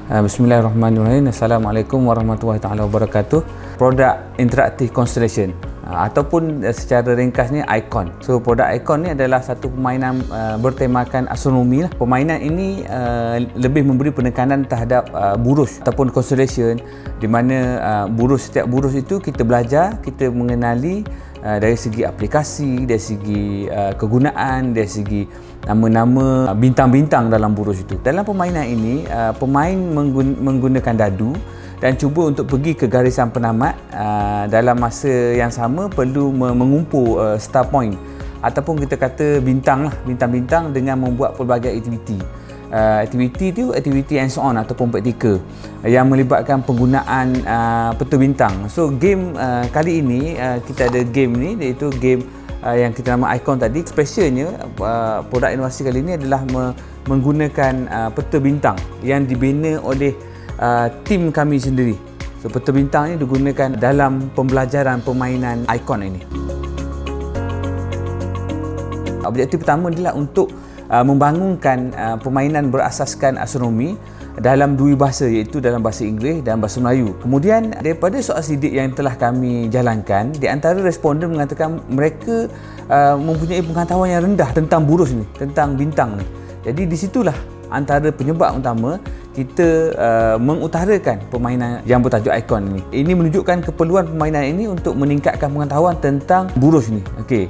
Bismillahirrahmanirrahim. Assalamualaikum warahmatullahi taala wabarakatuh. Produk Interactive Constellation ataupun secara ringkasnya ICON. So produk ICON ni adalah satu permainan bertemakan astronomi lah. Permainan ini lebih memberi penekanan terhadap buruj ataupun constellation, di mana setiap buruj itu kita belajar, kita mengenali dari segi aplikasi, dari segi kegunaan, dari segi nama-nama bintang-bintang dalam buruj itu. Dalam permainan ini, pemain menggunakan dadu dan cuba untuk pergi ke garisan penamat. Dalam masa yang sama perlu mengumpul star point ataupun kita kata bintang-bintang dengan membuat pelbagai aktiviti. Aktiviti itu aktiviti hands on ataupun praktikal yang melibatkan penggunaan peta bintang. So game kali ini kita ada game ni, iaitu game yang kita nama ICON tadi. Specialnya produk inovasi kali ini adalah menggunakan peta bintang yang dibina oleh tim kami sendiri. So peta bintang ini digunakan dalam pembelajaran permainan ICON ini. Objektif pertama adalah untuk membangunkan permainan berasaskan astronomi dalam dua bahasa, iaitu dalam bahasa Inggeris dan bahasa Melayu. Kemudian daripada soal sidik yang telah kami jalankan, di antara responden mengatakan mereka mempunyai pengetahuan yang rendah tentang buruj ni, tentang bintang ni. Jadi di situlah antara penyebab utama kita mengutarakan permainan yang bertajuk ICON ini. Ini menunjukkan keperluan permainan ini untuk meningkatkan pengetahuan tentang buruj ni. Okey.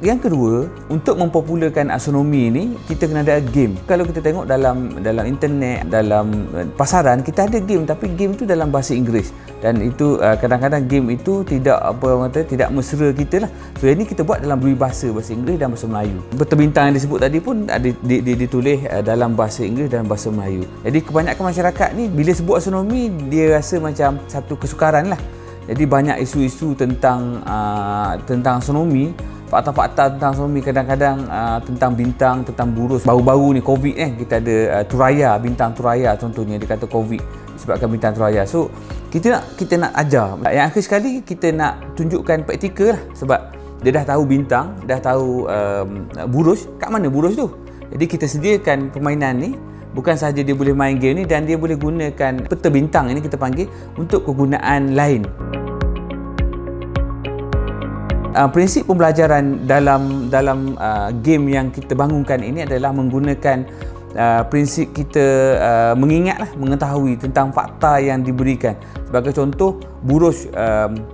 Yang kedua, untuk mempopularkan astronomi ini, kita kena ada game. Kalau kita tengok dalam internet, dalam pasaran, kita ada game, tapi game itu dalam bahasa Inggeris, dan itu kadang-kadang game itu tidak tidak mesra kita lah. So ini kita buat dalam dua bahasa Inggeris dan bahasa Melayu. Peta bintang yang disebut tadi pun ditulis dalam bahasa Inggeris dan bahasa Melayu. Jadi kebanyakan masyarakat ni bila sebut astronomi, dia rasa macam satu kesukaran lah. Jadi banyak isu-isu tentang astronomi, fakta-fakta tentang astronomi, kadang-kadang tentang bintang, tentang buruj. Baru-baru ni COVID kita ada Turaya, bintang Turaya contohnya, dia kata COVID disebabkan bintang Turaya. So kita nak ajar. Yang akhir sekali kita nak tunjukkan praktikal lah, sebab dia dah tahu bintang, dah tahu buruj, kat mana buruj tu. Jadi kita sediakan permainan ni, bukan sahaja dia boleh main game ni, dan dia boleh gunakan peta bintang ini, kita panggil, untuk kegunaan lain. Prinsip pembelajaran dalam game yang kita bangunkan ini adalah menggunakan prinsip kita mengetahui tentang fakta yang diberikan. Sebagai contoh, buruj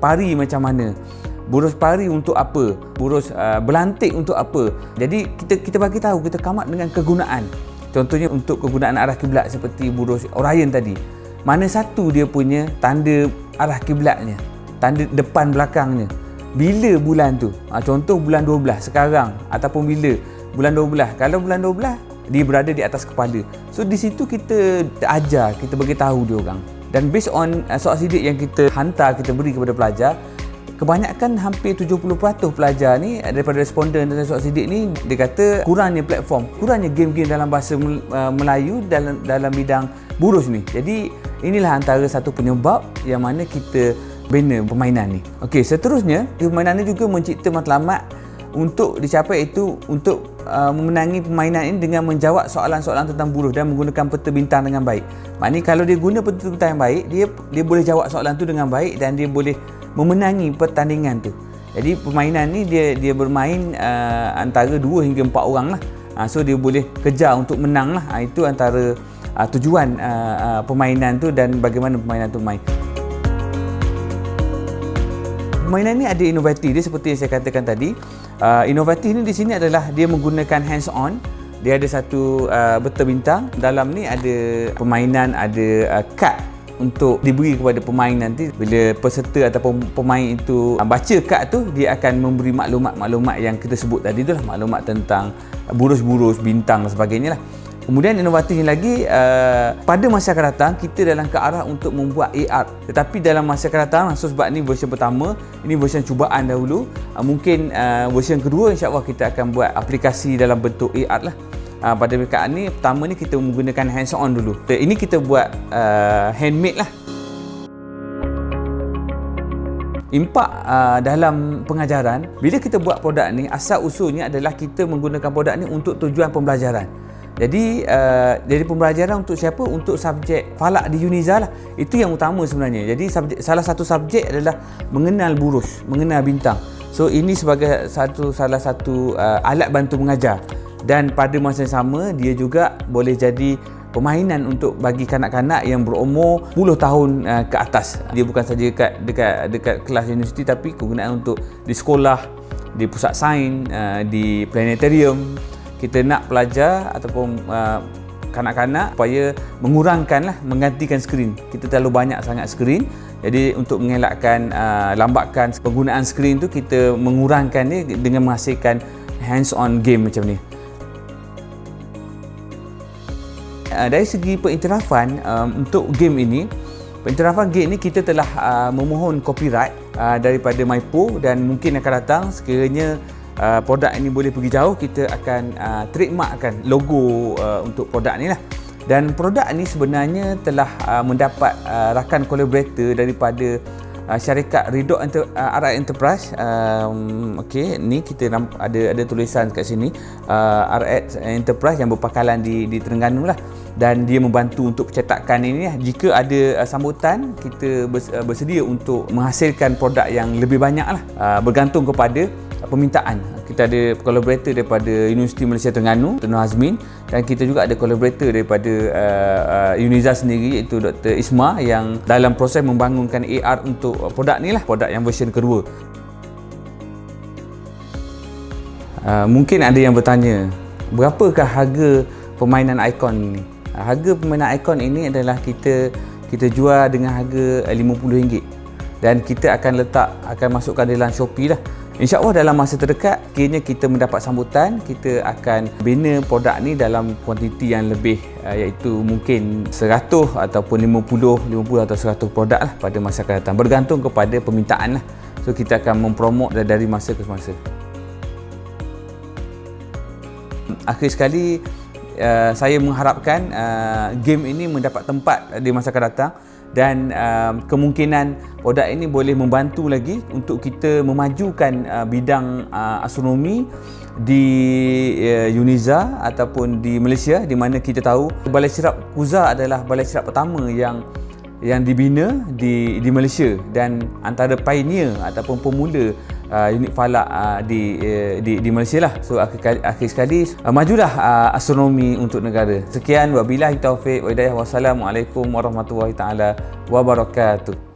pari macam mana, buruj pari untuk apa, buruj belantik untuk apa. Jadi kita bagi tahu, kita come up dengan kegunaan. Contohnya untuk kegunaan arah kiblat seperti buruj Orion tadi. Mana satu dia punya tanda arah kiblatnya, tanda depan belakangnya. Bila bulan tu, contoh bulan 12 sekarang, ataupun bila bulan 12. Kalau bulan 12 dia berada di atas kepala. So di situ kita ajar, kita bagi tahu dia orang. Dan based on soal sidik yang kita hantar, kita beri kepada pelajar, kebanyakan hampir 70% pelajar ni daripada responden dalam soal sidik ni, dia kata kurangnya platform, kurangnya game-game dalam bahasa Melayu dalam bidang buruj ni. Jadi inilah antara satu penyebab yang mana kita bina permainan ni. Okey, seterusnya permainan ni juga mencipta matlamat untuk dicapai, iaitu untuk memenangi permainan ini dengan menjawab soalan-soalan tentang buruj dan menggunakan peta bintang dengan baik. Maknanya kalau dia guna peta bintang yang baik, dia boleh jawab soalan tu dengan baik dan dia boleh memenangi pertandingan tu. Jadi permainan ni dia bermain antara 2 hingga 4 orang lah. So dia boleh kejar untuk menang lah. Itu antara tujuan permainan tu dan bagaimana permainan tu main. Permainan ni ada inovatif dia, seperti yang saya katakan tadi. Inovatif ni di sini adalah dia menggunakan hands on. Dia ada satu peta bintang. Dalam ni ada permainan, ada kad untuk diberi kepada pemain nanti. Bila peserta ataupun pemain itu baca kad tu, dia akan memberi maklumat-maklumat yang kita sebut tadi tu lah, maklumat tentang buruj-buruj, bintang dan sebagainya lah. Kemudian inovatifnya lagi, pada masa akan datang kita dalam ke arah untuk membuat AR. Tetapi dalam masa akan datang, sebab ni versi pertama, ini versi cubaan dahulu, mungkin versi kedua insya-Allah kita akan buat aplikasi dalam bentuk AR lah. Pada perkaan ni, pertama ni kita menggunakan hands on dulu. Ini kita buat handmade lah. Impak dalam pengajaran, bila kita buat produk ni, asal usulnya adalah kita menggunakan produk ni untuk tujuan pembelajaran. Jadi pembelajaran untuk siapa? Untuk subjek falak di UNIZA lah. Itu yang utama sebenarnya. Jadi salah satu subjek adalah mengenal buruj, mengenal bintang. So ini sebagai salah satu alat bantu mengajar, dan pada masa yang sama dia juga boleh jadi permainan untuk bagi kanak-kanak yang berumur 10 tahun ke atas. Dia bukan saja dekat kelas universiti, tapi kegunaan untuk di sekolah, di pusat sains, di planetarium. Kita nak pelajar ataupun kanak-kanak supaya menggantikan skrin. Kita terlalu banyak sangat skrin. Jadi untuk mengelakkan lambakan penggunaan skrin tu, kita mengurangkan dia dengan menghasilkan hands on game macam ni. Dari segi pengiktirafan untuk game ini, pengiktirafan game ini kita telah memohon copyright daripada MyPo, dan mungkin akan datang sekiranya produk ini boleh pergi jauh, kita akan trademarkkan logo untuk produk ni lah. Dan produk ni sebenarnya telah mendapat rakan collaborator daripada syarikat Ridho RI Enterprise. Okey, ni kita ada tulisan kat sini, RI Enterprise yang berpangkalan di Terengganu lah, dan dia membantu untuk percetakan ini lah. Jika ada sambutan, kita bersedia untuk menghasilkan produk yang lebih banyak lah, bergantung kepada permintaan. Kita ada collaborator daripada Universiti Malaysia Terengganu, Dr. Nur Hazmin, dan kita juga ada collaborator daripada UNIZA sendiri, iaitu Dr. Isma, yang dalam proses membangunkan AR untuk produk ni lah, produk yang version kedua. Mungkin ada yang bertanya, berapakah harga permainan Icon ni? Harga permainan Icon ini adalah kita jual dengan harga RM50, dan kita akan masukkan dalam Shopee lah. InsyaAllah dalam masa terdekat, kiranya kita mendapat sambutan, kita akan bina produk ni dalam kuantiti yang lebih, iaitu mungkin 100 ataupun 50 atau 100 produk lah pada masa akan datang, bergantung kepada permintaan lah. So kita akan mempromot dari masa ke masa. Akhir sekali, saya mengharapkan game ini mendapat tempat di masa akan datang, dan kemungkinan produk ini boleh membantu lagi untuk kita memajukan bidang astronomi di UNIZA ataupun di Malaysia, di mana kita tahu Balai Sirap Kuza adalah balai sirap pertama yang dibina di Malaysia, dan antara pioneer ataupun pemula unit falak di Malaysia lah. So akhir sekali, majulah astronomi untuk negara. Sekian, wabillahi taufiq wa hidayah. Wassalamualaikum warahmatullahi taala wabarakatuh.